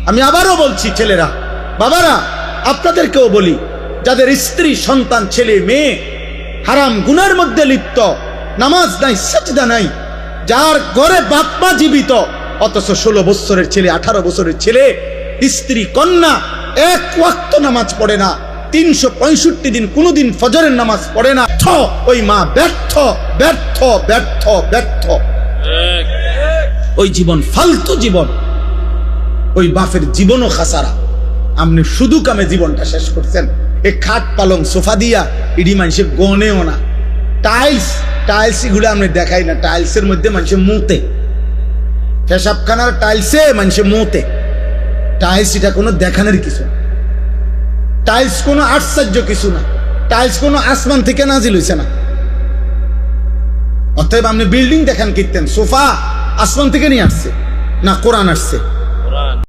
আমি আবারও বলছি, ছেলেরা, বাবারা, আপনাদেরকেও বলি, যাদের স্ত্রী, সন্তান, ছেলে মেয়ে হারাম গুনার মধ্যে লিপ্ত, নামাজ নাই, সেজদা নাই, যার ঘরে বাপ মা জীবিত, অথচ 16 বছরের ছেলে, 18 বছরের ছেলে, স্ত্রী, কন্যা এক ওয়াক্ত নামাজ পড়ে না, 365 দিন কোনোদিন ফজরের নামাজ পড়ে না, ওই মা ব্যর্থ, ব্যর্থ, ব্যর্থ, ব্যর্থ। ওই জীবন ফালতু জীবন, ওই বাপের জীবনও খাসারা। আপনি শুধু কামে জীবনটা শেষ করছেন। এই খাট পালং সোফা দিয়া ইডি মানুষের গনেও না, টাইলস টাইলস এগুলো আপনি দেখাই না, টাইলসের মধ্যে মানুষের মুতে, পেশাবখানার টাইলসে মানুষের মুতে, টাইলস এটা কোনো দেখানোর কিছু না, টাইলস কোনো আশ্চর্য কিছু না, টাইলস কোনো আসমান থেকে নাজিল হইছে না। অতএব আপনি বিল্ডিং দেখান কীর্তেন, সোফা আসমান থেকে নিয়ে আসছে না কোরআন আসছে?